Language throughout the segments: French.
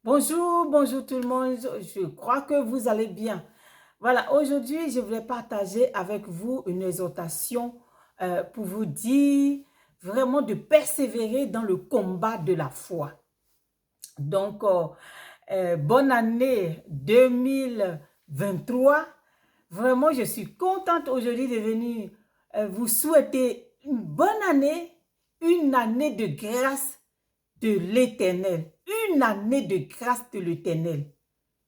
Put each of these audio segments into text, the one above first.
Bonjour, bonjour tout le monde. Je crois que vous allez bien. Voilà, aujourd'hui, je voulais partager avec vous une exhortation pour vous dire vraiment de persévérer dans le combat de la foi. Donc, bonne année 2023. Vraiment, je suis contente aujourd'hui de venir vous souhaiter une bonne année, une année de grâce de l'Éternel. Une année de grâce de l'Éternel.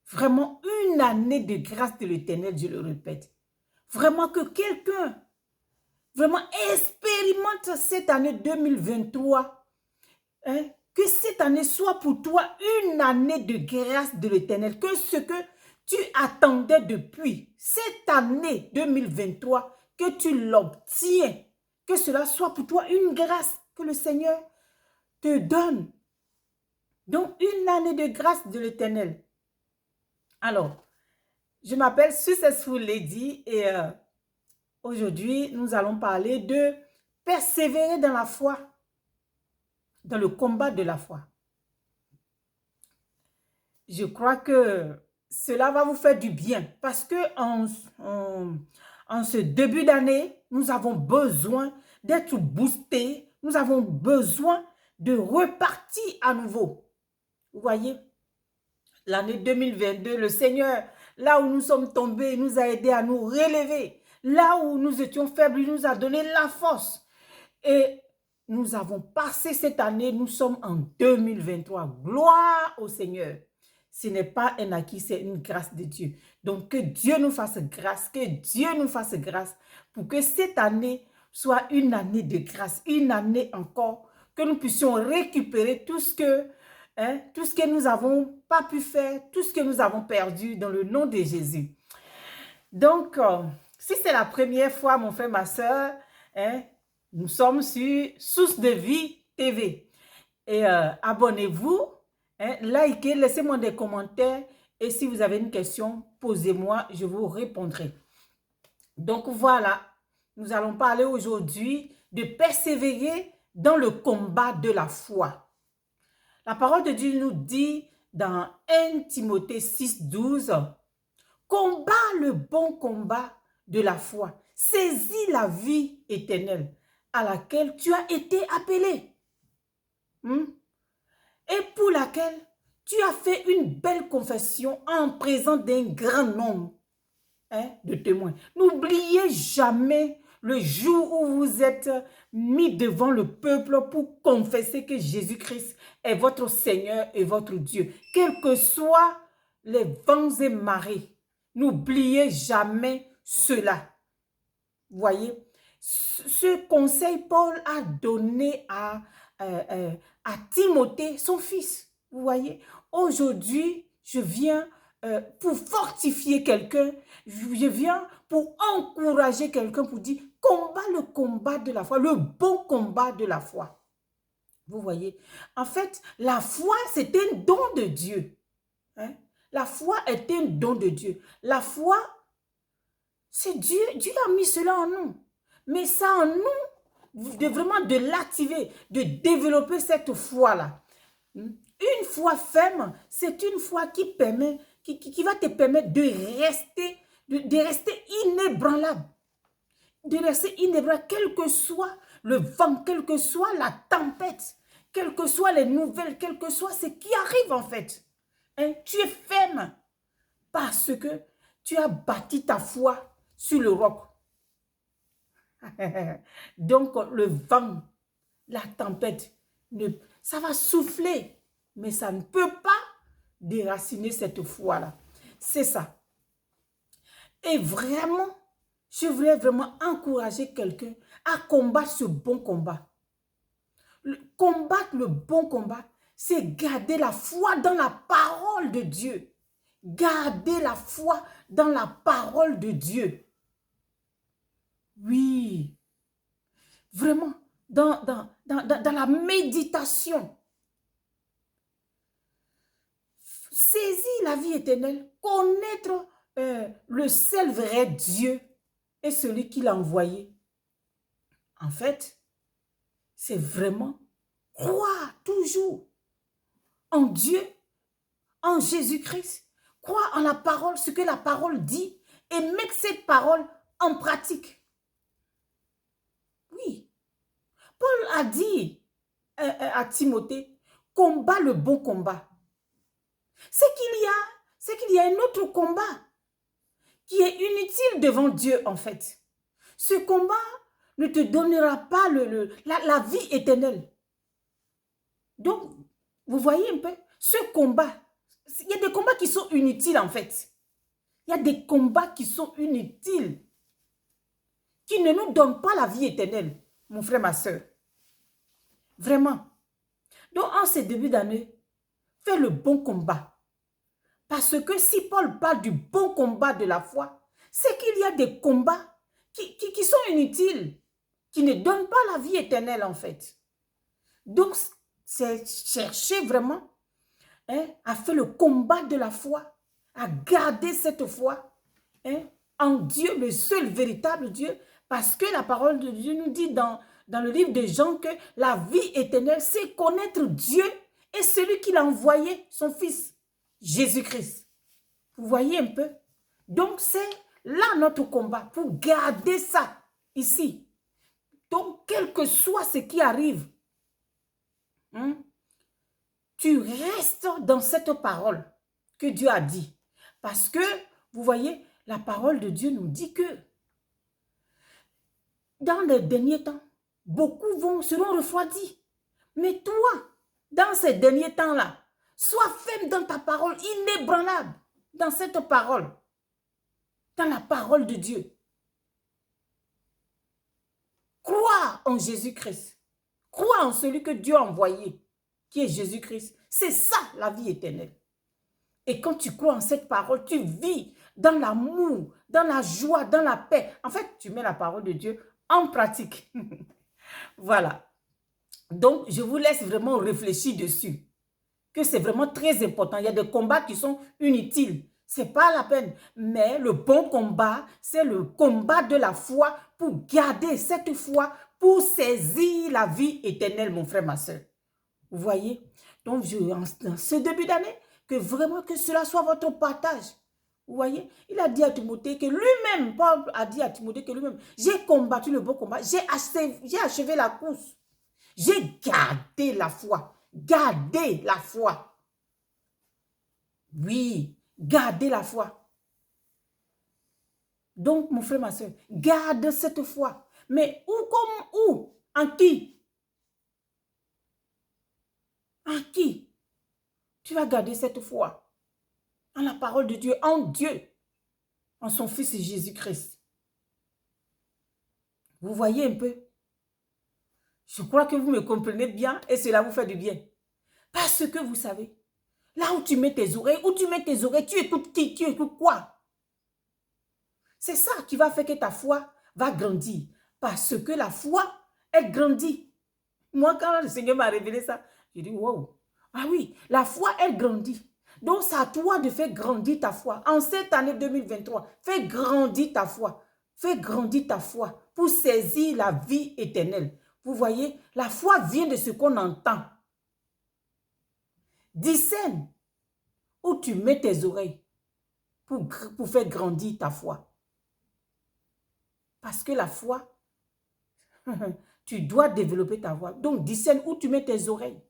Vraiment une année de grâce de l'Éternel, je le répète. Vraiment que quelqu'un vraiment expérimente cette année 2023. Hein, que cette année soit pour toi une année de grâce de l'Éternel. Que ce que tu attendais depuis cette année 2023, que tu l'obtiens. Que cela soit pour toi une grâce que le Seigneur te donne. Donc, une année de grâce de l'Éternel. Alors, je m'appelle Successful Lady et aujourd'hui, nous allons parler de persévérer dans la foi, dans le combat de la foi. Je crois que cela va vous faire du bien parce que en ce début d'année, nous avons besoin d'être boostés, nous avons besoin de repartir à nouveau. Vous voyez, l'année 2022, le Seigneur, là où nous sommes tombés, nous a aidés à nous relever. Là où nous étions faibles, il nous a donné la force. Et nous avons passé cette année, nous sommes en 2023. Gloire au Seigneur. Ce n'est pas un acquis, c'est une grâce de Dieu. Donc que Dieu nous fasse grâce, que Dieu nous fasse grâce pour que cette année soit une année de grâce, une année encore, que nous puissions récupérer tout ce que nous n'avons pas pu faire, tout ce que nous avons perdu dans le nom de Jésus. Donc, si c'est la première fois, mon frère, ma soeur, nous sommes sur Source de Vie TV. Et abonnez-vous, likez, laissez-moi des commentaires. Et si vous avez une question, posez-moi, je vous répondrai. Donc voilà, nous allons parler aujourd'hui de persévérer dans le combat de la foi. La parole de Dieu nous dit dans 1 Timothée 6,12, combat le bon combat de la foi, saisis la vie éternelle à laquelle tu as été appelé. Et pour laquelle tu as fait une belle confession en présence d'un grand nombre de témoins. N'oubliez jamais le jour où vous êtes mis devant le peuple pour confesser que Jésus-Christ est votre Seigneur et votre Dieu. Quels que soient les vents et marées, n'oubliez jamais cela. Vous voyez, ce conseil, Paul a donné à Timothée, son fils. Vous voyez, aujourd'hui, je viens pour fortifier quelqu'un, je viens pour encourager quelqu'un, pour dire, combat le combat de la foi, le bon combat de la foi. Vous voyez, en fait, la foi, c'est un don de Dieu. La foi est un don de Dieu. La foi, c'est Dieu. Dieu a mis cela en nous. Mais ça en nous, vraiment de l'activer, de développer cette foi-là. Une foi ferme, c'est une foi qui permet, qui va te permettre de rester inébranlable. De rester inébranlable, quel que soit le vent, quelle que soit la tempête, quelles que soient les nouvelles, quel que soit ce qui arrive en fait. Tu es ferme parce que tu as bâti ta foi sur le roc. Donc, le vent, la tempête, ça va souffler, mais ça ne peut pas déraciner cette foi-là. C'est ça. Et vraiment, je voulais vraiment encourager quelqu'un à combattre ce bon combat. Combattre le bon combat, c'est garder la foi dans la parole de Dieu. Garder la foi dans la parole de Dieu. Oui, vraiment, dans la méditation. Saisis la vie éternelle, connaître le seul vrai Dieu et celui qui l'a envoyé. En fait, c'est vraiment croire toujours en Dieu, en Jésus-Christ. Crois en la parole, ce que la parole dit, et mettre cette parole en pratique. Oui. Paul a dit à Timothée, combat le bon combat. C'est qu'il y a un autre combat qui est inutile devant Dieu, en fait. Ce combat ne te donnera pas la vie éternelle. Donc, vous voyez un peu, ce combat, il y a des combats qui sont inutiles, en fait. Il y a des combats qui sont inutiles, qui ne nous donnent pas la vie éternelle, mon frère, ma soeur. Vraiment. Donc, en ce début d'année, fais le bon combat. Parce que si Paul parle du bon combat de la foi, c'est qu'il y a des combats qui sont inutiles, qui ne donnent pas la vie éternelle, en fait. Donc, c'est chercher vraiment à faire le combat de la foi, à garder cette foi en Dieu, le seul véritable Dieu, parce que la parole de Dieu nous dit dans le livre de Jean que la vie éternelle, c'est connaître Dieu et celui qui l'a envoyé, son Fils, Jésus-Christ. Vous voyez un peu? Donc, c'est là notre combat, pour garder ça ici. Donc, quel que soit ce qui arrive, tu restes dans cette parole que Dieu a dit. Parce que, vous voyez, la parole de Dieu nous dit que dans les derniers temps, beaucoup seront refroidis. Mais toi, dans ces derniers temps-là, sois ferme dans ta parole, inébranlable dans cette parole, dans la parole de Dieu. Crois en Jésus-Christ. Crois en celui que Dieu a envoyé, qui est Jésus-Christ. C'est ça la vie éternelle. Et quand tu crois en cette parole, tu vis dans l'amour, dans la joie, dans la paix. En fait, tu mets la parole de Dieu en pratique. Voilà. Donc, je vous laisse vraiment réfléchir dessus. Que c'est vraiment très important. Il y a des combats qui sont inutiles. Ce n'est pas la peine. Mais le bon combat, c'est le combat de la foi pour garder cette foi, pour saisir la vie éternelle, mon frère, ma soeur. Vous voyez? Donc, dans ce début d'année, que vraiment que cela soit votre partage. Vous voyez? Il a dit à Timothée que lui-même, Paul a dit à Timothée que lui-même, j'ai combattu le bon combat, j'ai achevé la course. J'ai gardé la foi. Gardez la foi. Oui, gardez la foi. Donc, mon frère, ma soeur, garde cette foi. Mais où comme où? En qui? En qui? Tu vas garder cette foi. En la parole de Dieu, en Dieu, en son Fils Jésus-Christ. Vous voyez un peu? Je crois que vous me comprenez bien et cela vous fait du bien. Parce que vous savez, là où tu mets tes oreilles, tu écoutes qui? Tu écoutes quoi? C'est ça qui va faire que ta foi va grandir. Parce que la foi, elle grandit. Moi, quand le Seigneur m'a révélé ça, j'ai dit, wow. Ah oui, la foi, elle grandit. Donc, c'est à toi de faire grandir ta foi. En cette année 2023, fais grandir ta foi. Fais grandir ta foi pour saisir la vie éternelle. Vous voyez, la foi vient de ce qu'on entend. Discerne où tu mets tes oreilles pour faire grandir ta foi. Parce que la foi, tu dois développer ta voix. Donc, discerne où tu mets tes oreilles.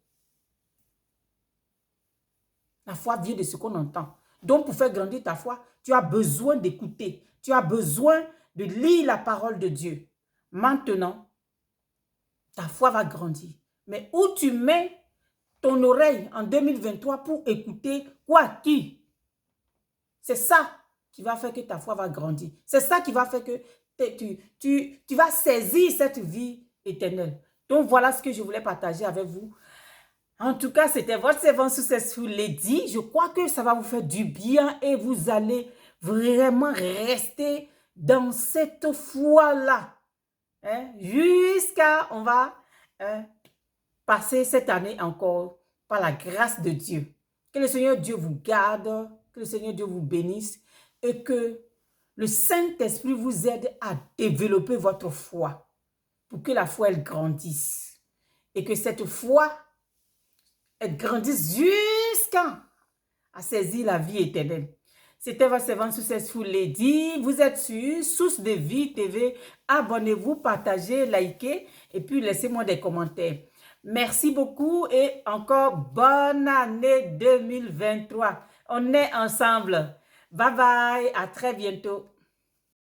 La foi vient de ce qu'on entend. Donc, pour faire grandir ta foi, tu as besoin d'écouter. Tu as besoin de lire la parole de Dieu. Maintenant, ta foi va grandir. Mais où tu mets ton oreille en 2023 pour écouter quoi, qui? C'est ça qui va faire que ta foi va grandir. C'est ça qui va faire que tu vas saisir cette vie éternelle. Donc, voilà ce que je voulais partager avec vous. En tout cas, c'était votre servant Successful Lady. Je crois que ça va vous faire du bien et vous allez vraiment rester dans cette foi-là. Jusqu'à, on va passer cette année encore par la grâce de Dieu. Que le Seigneur Dieu vous garde, que le Seigneur Dieu vous bénisse et que le Saint-Esprit vous aide à développer votre foi pour que la foi, elle grandisse. Et que cette foi, elle grandisse jusqu'à à saisir la vie éternelle. C'était votre servante Successful Lady. Vous êtes sur Source de Vie TV. Abonnez-vous, partagez, likez et puis laissez-moi des commentaires. Merci beaucoup et encore bonne année 2023. On est ensemble. Bye bye, à très bientôt.